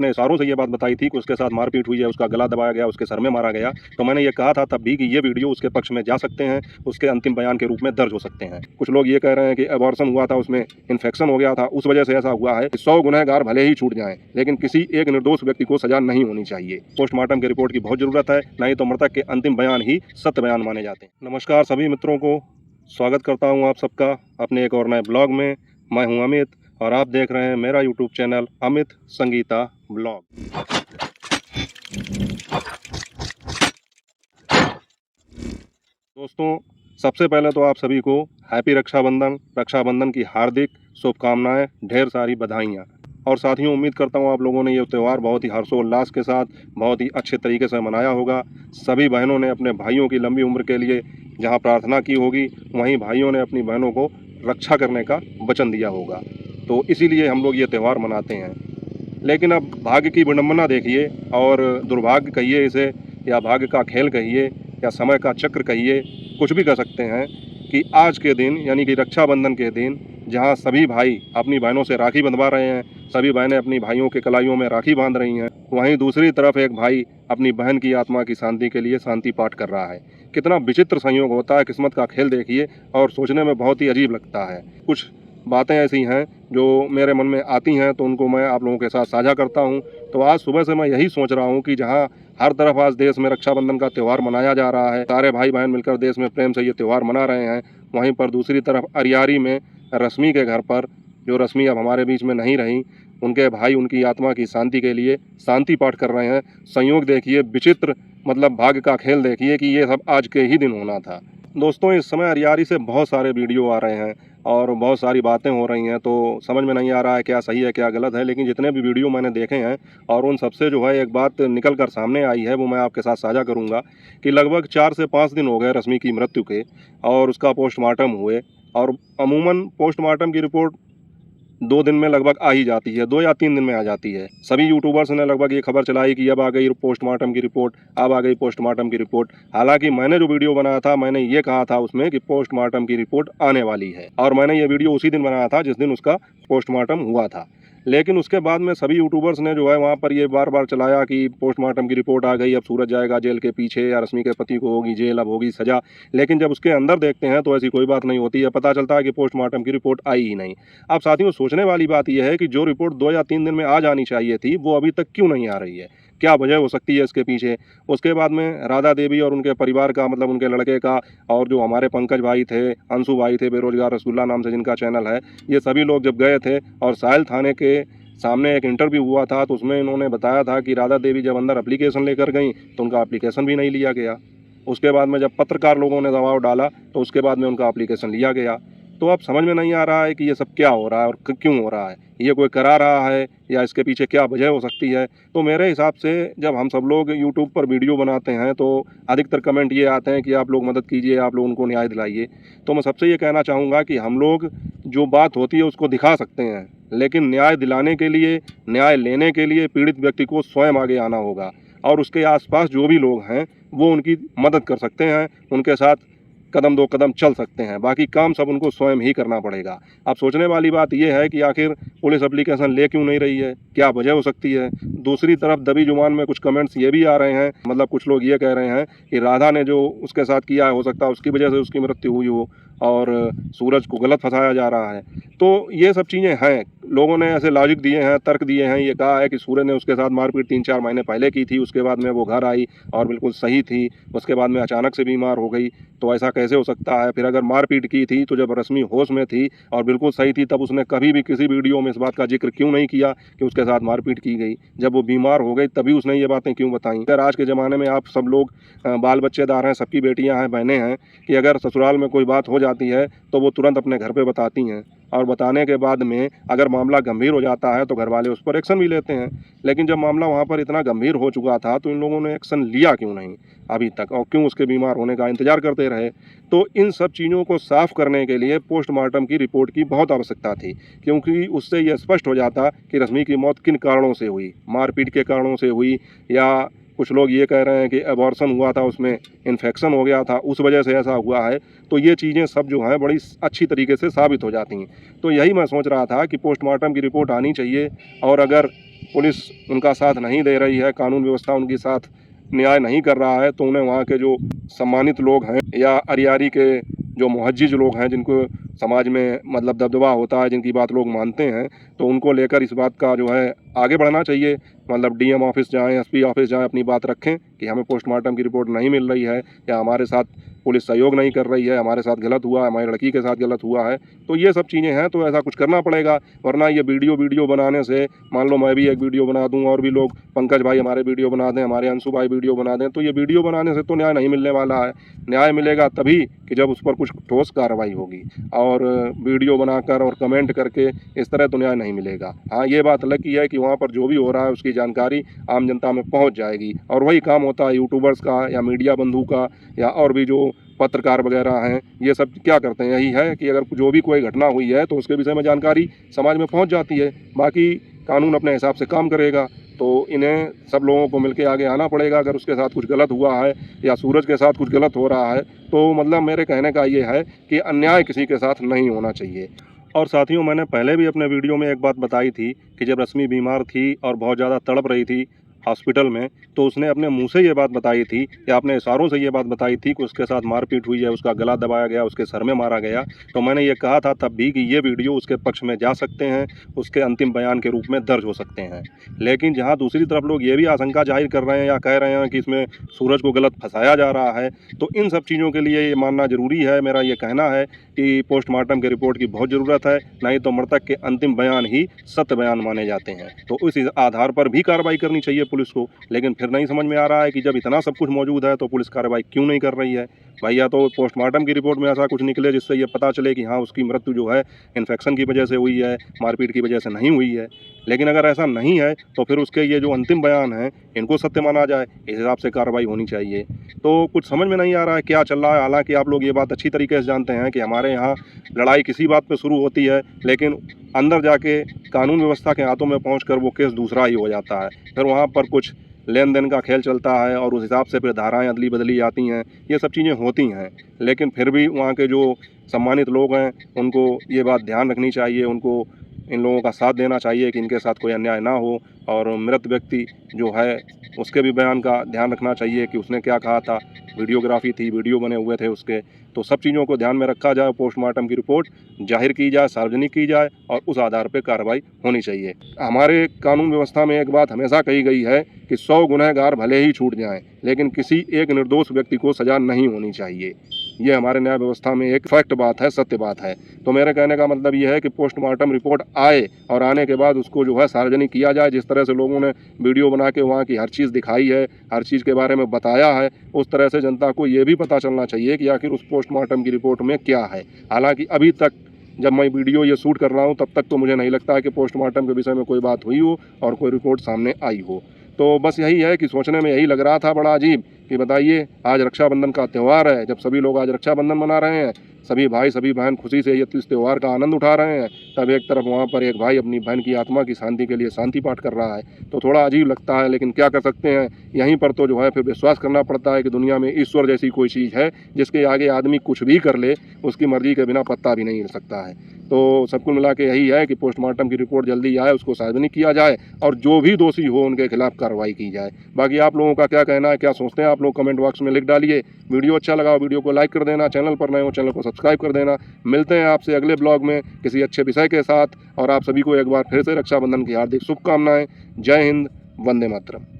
ने इशारों से ये बात बताई थी कि उसके साथ मारपीट हुई है, उसका गला दबाया गया, उसके सर में मारा गया। तो मैंने ये कहा था तब भी कि ये वीडियो उसके पक्ष में जा सकते हैं, उसके अंतिम बयान के रूप में दर्ज हो सकते हैं। कुछ लोग ये कह रहे हैं कि अबॉर्शन हुआ था, उसमें इन्फेक्शन हो गया था, उस वजह से ऐसा हुआ है। 100 गुनहगार भले ही छूट जाएं, लेकिन किसी एक निर्दोष व्यक्ति को सजा नहीं होनी चाहिए। पोस्टमार्टम की रिपोर्ट की बहुत जरूरत है, नहीं तो मृतक के अंतिम बयान ही सत्य बयान माने जाते हैं। नमस्कार सभी मित्रों को, स्वागत करता हूँ आप सबका अपने एक और नए ब्लॉग में। मैं हूँ अमित और आप देख रहे हैं मेरा YouTube channel Amit Sangeeta blog. दोस्तों, सबसे पहले तो आप सभी को हैप्पी रक्षाबंधन की हार्दिक शुभकामनाएं, ढेर सारी बधाइयाँ। और साथियों, उम्मीद करता हूँ आप लोगों ने ये त्यौहार बहुत ही हर्षोल्लास के साथ बहुत ही अच्छे तरीके से मनाया होगा। सभी बहनों ने अपने भाइयों की लंबी उम्र के लिए जहाँ प्रार्थना की होगी, वहीं भाइयों ने अपनी बहनों को रक्षा करने का वचन दिया होगा। तो इसीलिए हम लोग ये त्यौहार मनाते हैं। लेकिन अब भाग्य की विडंबना देखिए, और दुर्भाग्य कहिए इसे, या भाग्य का खेल कहिए, या समय का चक्र कहिए, कुछ भी कह सकते हैं, कि आज के दिन यानी कि रक्षाबंधन के दिन जहां सभी भाई अपनी बहनों से राखी बंधवा रहे हैं, सभी बहनें अपनी भाइयों के कलाइयों में राखी बांध रही हैं, वहीं दूसरी तरफ एक भाई अपनी बहन की आत्मा की शांति के लिए शांति पाठ कर रहा है। कितना विचित्र संयोग होता है, किस्मत का खेल देखिए, और सोचने में बहुत ही अजीब लगता है। कुछ बातें ऐसी हैं जो मेरे मन में आती हैं, तो उनको मैं आप लोगों के साथ साझा करता हूं। तो आज सुबह से मैं यही सोच रहा हूं कि जहां हर तरफ आज देश में रक्षाबंधन का त्यौहार मनाया जा रहा है, सारे भाई बहन मिलकर देश में प्रेम से ये त्यौहार मना रहे हैं, वहीं पर दूसरी तरफ अरियारी में रश्मि के घर पर, जो रश्मि अब हमारे बीच में नहीं रही, उनके भाई उनकी आत्मा की शांति के लिए शांति पाठ कर रहे हैं। संयोग देखिए, विचित्र, मतलब भाग्य का खेल देखिए कि ये सब आज के ही दिन होना था। दोस्तों, इस समय अरियारी से बहुत सारे वीडियो आ रहे हैं और बहुत सारी बातें हो रही हैं, तो समझ में नहीं आ रहा है क्या सही है क्या गलत है। लेकिन जितने भी वीडियो मैंने देखे हैं, और उन सबसे जो है एक बात निकल कर सामने आई है, वो मैं आपके साथ साझा करूंगा कि लगभग 4 से 5 दिन हो गए रश्मि की मृत्यु के, और उसका पोस्टमार्टम हुए। और अमूमन पोस्टमार्टम की रिपोर्ट 2 दिन में लगभग आ ही जाती है, 2 या 3 दिन में आ जाती है। सभी यूट्यूबर्स ने लगभग ये खबर चलाई कि अब आ गई पोस्टमार्टम की रिपोर्ट, अब आ गई पोस्टमार्टम की रिपोर्ट। हालांकि मैंने जो वीडियो बनाया था, मैंने ये कहा था उसमें कि पोस्टमार्टम की रिपोर्ट आने वाली है, और मैंने ये वीडियो उसी दिन बनाया था जिस दिन उसका पोस्टमार्टम हुआ था। लेकिन उसके बाद में सभी यूट्यूबर्स ने जो है वहाँ पर ये बार बार चलाया कि पोस्टमार्टम की रिपोर्ट आ गई, अब सूरज जाएगा जेल के पीछे, या रश्मि के पति को होगी जेल, अब होगी सजा। लेकिन जब उसके अंदर देखते हैं तो ऐसी कोई बात नहीं होती है, पता चलता है कि पोस्टमार्टम की रिपोर्ट आई ही नहीं। अब साथियों, सोचने वाली बात यह है कि जो रिपोर्ट 2 या 3 दिन में आ जानी चाहिए थी, वो अभी तक क्यों नहीं आ रही है? क्या वजह हो सकती है इसके पीछे? उसके बाद में राधा देवी और उनके परिवार का, मतलब उनके लड़के का, और जो हमारे पंकज भाई थे, अंशु भाई थे, बेरोजगार रसगुल्ला नाम से जिनका चैनल है, ये सभी लोग जब गए थे और साहिल थाने के सामने एक इंटरव्यू हुआ था, तो उसमें इन्होंने बताया था कि राधा देवी जब अंदर एप्लीकेशन लेकर गई तो उनका एप्लीकेशन भी नहीं लिया गया। उसके बाद में जब पत्रकार लोगों ने दबाव डाला तो उसके बाद में उनका एप्लीकेशन लिया गया। तो अब समझ में नहीं आ रहा है कि ये सब क्या हो रहा है और क्यों हो रहा है, ये कोई करा रहा है या इसके पीछे क्या वजह हो सकती है। तो मेरे हिसाब से जब हम सब लोग यूट्यूब पर वीडियो बनाते हैं तो अधिकतर कमेंट ये आते हैं कि आप लोग मदद कीजिए, आप लोग उनको न्याय दिलाइए। तो मैं सबसे ये कहना चाहूँगा कि हम लोग जो बात होती है उसको दिखा सकते हैं, लेकिन न्याय दिलाने के लिए, न्याय लेने के लिए पीड़ित व्यक्ति को स्वयं आगे आना होगा, और उसके आसपास जो भी लोग हैं वो उनकी मदद कर सकते हैं, उनके साथ कदम 2 कदम चल सकते हैं। बाकी काम सब उनको स्वयं ही करना पड़ेगा। अब सोचने वाली बात यह है कि आखिर पुलिस एप्लीकेशन ले क्यों नहीं रही है, क्या वजह हो सकती है। दूसरी तरफ दबी जुबान में कुछ कमेंट्स ये भी आ रहे हैं, मतलब कुछ लोग ये कह रहे हैं कि राधा ने जो उसके साथ किया है, हो सकता है उसकी वजह से उसकी मृत्यु हुई हो, और सूरज को गलत फंसाया जा रहा है। तो ये सब चीज़ें हैं, लोगों ने ऐसे लॉजिक दिए हैं, तर्क दिए हैं। ये कहा है कि सूरज ने उसके साथ मारपीट 3-4 महीने पहले की थी, उसके बाद में वो घर आई और बिल्कुल सही थी, उसके बाद में अचानक से बीमार हो गई, तो ऐसा कैसे हो सकता है। फिर अगर मारपीट की थी तो जब रश्मि होश में थी और बिल्कुल सही थी, तब उसने कभी भी किसी वीडियो में इस बात का जिक्र क्यों नहीं किया कि उसके साथ मारपीट की गई। जब वो बीमार हो गई तभी उसने ये बातें क्यों बताई। अगर आज के ज़माने में आप सब लोग बाल बच्चेदार हैं, सबकी बेटियां हैं, बहनें हैं, कि अगर ससुराल में कोई बात हो जाती है तो वो तुरंत अपने घर पे बताती हैं, और बताने के बाद में अगर मामला गंभीर हो जाता है तो घर वाले उस पर एक्शन भी लेते हैं। लेकिन जब मामला वहाँ पर इतना गंभीर हो चुका था तो इन लोगों ने एक्शन लिया क्यों नहीं अभी तक, और क्यों उसके बीमार होने का इंतजार करते रहे। तो इन सब चीज़ों को साफ करने के लिए पोस्टमार्टम की रिपोर्ट की बहुत आवश्यकता थी, क्योंकि उससे यह स्पष्ट हो जाता कि रश्मि की मौत किन कारणों से हुई, मारपीट के कारणों से हुई, या कुछ लोग ये कह रहे हैं कि अबॉर्शन हुआ था, उसमें इन्फेक्शन हो गया था, उस वजह से ऐसा हुआ है। तो ये चीज़ें सब जो हैं बड़ी अच्छी तरीके से साबित हो जाती हैं। तो यही मैं सोच रहा था कि पोस्टमार्टम की रिपोर्ट आनी चाहिए, और अगर पुलिस उनका साथ नहीं दे रही है, कानून व्यवस्था उनके साथ न्याय नहीं कर रहा है, तो उन्हें वहाँ के जो सम्मानित लोग हैं या अरियारी के जो मुहज्जिज लोग हैं, जिनको समाज में मतलब दबदबा होता है, जिनकी बात लोग मानते हैं, तो उनको लेकर इस बात का जो है आगे बढ़ना चाहिए। मतलब डीएम ऑफिस जाएँ, एसपी ऑफिस जाएँ, अपनी बात रखें कि हमें पोस्टमार्टम की रिपोर्ट नहीं मिल रही है या हमारे साथ पुलिस सहयोग नहीं कर रही है, हमारे साथ गलत हुआ है, हमारी लड़की के साथ गलत हुआ है। तो ये सब चीज़ें हैं, तो ऐसा कुछ करना पड़ेगा, वरना ये वीडियो बनाने से, मान लो मैं भी एक वीडियो बना दूँ और भी लोग, पंकज भाई हमारे वीडियो बना दें, हमारे अंशु भाई वीडियो बना दें, तो ये वीडियो बनाने से तो न्याय नहीं मिलने वाला है। न्याय मिलेगा तभी कि जब उस पर कुछ ठोस कार्रवाई होगी, और वीडियो बनाकर और कमेंट करके इस तरह तो न्याय नहीं मिलेगा। हाँ, ये बात अलग की है कि वहाँ पर जो भी हो रहा है उसकी जानकारी आम जनता में पहुँच जाएगी, और वही काम होता है यूट्यूबर्स का या मीडिया बंधु का या और भी जो पत्रकार वगैरह हैं, ये सब क्या करते हैं, यही है कि अगर जो भी कोई घटना हुई है तो उसके विषय में जानकारी समाज में पहुंच जाती है, बाकी कानून अपने हिसाब से काम करेगा। तो इन्हें सब लोगों को मिलकर आगे आना पड़ेगा। अगर उसके साथ कुछ गलत हुआ है या सूरज के साथ कुछ गलत हो रहा है, तो मतलब मेरे कहने का ये है कि अन्याय किसी के साथ नहीं होना चाहिए। और साथियों, मैंने पहले भी अपने वीडियो में एक बात बताई थी कि जब रश्मि बीमार थी और बहुत ज़्यादा तड़प रही थी हॉस्पिटल में, तो उसने अपने मुंह से ये बात बताई थी या अपने इशारों से ये बात बताई थी कि उसके साथ मारपीट हुई है, उसका गला दबाया गया, उसके सर में मारा गया। तो मैंने ये कहा था तब भी कि ये वीडियो उसके पक्ष में जा सकते हैं, उसके अंतिम बयान के रूप में दर्ज हो सकते हैं। लेकिन जहाँ दूसरी तरफ लोग ये भी आशंका जाहिर कर रहे हैं या कह रहे हैं कि इसमें सूरज को गलत फंसाया जा रहा है, तो इन सब चीज़ों के लिए ये मानना ज़रूरी है। मेरा ये कहना है कि पोस्टमार्टम की रिपोर्ट की बहुत ज़रूरत है, नहीं तो मृतक के अंतिम बयान ही सत्य बयान माने जाते हैं। तो उस आधार पर भी कार्रवाई करनी चाहिए पुलिस को। लेकिन फिर नहीं समझ में आ रहा है कि जब इतना सब कुछ मौजूद है तो पुलिस कार्रवाई क्यों नहीं कर रही है। भाई, या तो पोस्टमार्टम की रिपोर्ट में ऐसा कुछ निकले जिससे ये पता चले कि हाँ, उसकी मृत्यु जो है इन्फेक्शन की वजह से हुई है, मारपीट की वजह से नहीं हुई है। लेकिन अगर ऐसा नहीं है तो फिर उसके ये जो अंतिम बयान हैं, इनको सत्य माना जाए, इस हिसाब से कार्रवाई होनी चाहिए। तो कुछ समझ में नहीं आ रहा है क्या चल रहा है। हालांकि आप लोग ये बात अच्छी तरीके से जानते हैं कि हमारे यहाँ लड़ाई किसी बात पर शुरू होती है, लेकिन अंदर जाके कानून व्यवस्था के हाथों में पहुँच वो केस दूसरा ही हो जाता है। फिर वहाँ पर कुछ लेन देन का खेल चलता है और उस हिसाब से फिर धाराएँ अदली बदली आती हैं, ये सब चीज़ें होती हैं। लेकिन फिर भी वहाँ के जो सम्मानित लोग हैं, उनको ये बात ध्यान रखनी चाहिए, उनको इन लोगों का साथ देना चाहिए कि इनके साथ कोई अन्याय ना हो, और मृत व्यक्ति जो है उसके भी बयान का ध्यान रखना चाहिए कि उसने क्या कहा था। वीडियोग्राफी थी, वीडियो बने हुए थे उसके, तो सब चीज़ों को ध्यान में रखा जाए। पोस्टमार्टम की रिपोर्ट जाहिर की जाए, सार्वजनिक की जाए, और उस आधार पर कार्रवाई होनी चाहिए। हमारे कानून व्यवस्था में एक बात हमेशा कही गई है कि 100 गुनहगार भले ही छूट जाएं, लेकिन किसी एक निर्दोष व्यक्ति को सज़ा नहीं होनी चाहिए। ये हमारे न्याय व्यवस्था में एक फैक्ट बात है, सत्य बात है। तो मेरे कहने का मतलब ये है कि पोस्टमार्टम रिपोर्ट आए और आने के बाद उसको जो है सार्वजनिक किया जाए। जिस तरह से लोगों ने वीडियो बना के वहाँ की हर चीज़ दिखाई है, हर चीज़ के बारे में बताया है, उस तरह से जनता को ये भी पता चलना चाहिए कि आखिर उस पोस्टमार्टम की रिपोर्ट में क्या है। हालांकि अभी तक जब मैं वीडियो ये शूट कर रहा हूँ तब तक तो मुझे नहीं लगता है कि पोस्टमार्टम के विषय में कोई बात हुई हो और कोई रिपोर्ट सामने आई हो। तो बस यही है कि सोचने में यही लग रहा था बड़ा अजीब कि बताइए, आज रक्षाबंधन का त्यौहार है, जब सभी लोग आज रक्षाबंधन मना रहे हैं, सभी भाई सभी बहन खुशी से इस त्यौहार का आनंद उठा रहे हैं, तब एक तरफ वहाँ पर एक भाई अपनी बहन की आत्मा की शांति के लिए शांति पाठ कर रहा है। तो थोड़ा अजीब लगता है, लेकिन क्या कर सकते हैं। यहीं पर तो जो है फिर विश्वास करना पड़ता है कि दुनिया में ईश्वर जैसी कोई चीज़ है जिसके आगे आदमी कुछ भी कर ले, उसकी मर्जी के बिना पत्ता भी नहीं हिल सकता है। तो सब कुल मिला के यही है कि पोस्टमार्टम की रिपोर्ट जल्दी आए, उसको सार्वजनिक किया जाए, और जो भी दोषी हो उनके खिलाफ कार्रवाई की जाए। बाकी आप लोगों का क्या कहना है, क्या सोचते हैं आप लोग, कमेंट बॉक्स में लिख डालिए। वीडियो अच्छा लगा वीडियो को लाइक कर देना, चैनल पर नए हो चैनल को सब्सक्राइब कर देना। मिलते हैं आपसे अगले ब्लॉग में किसी अच्छे विषय के साथ, और आप सभी को एक बार फिर से रक्षाबंधन की हार्दिक शुभकामनाएं। जय हिंद, वंदे मातरम।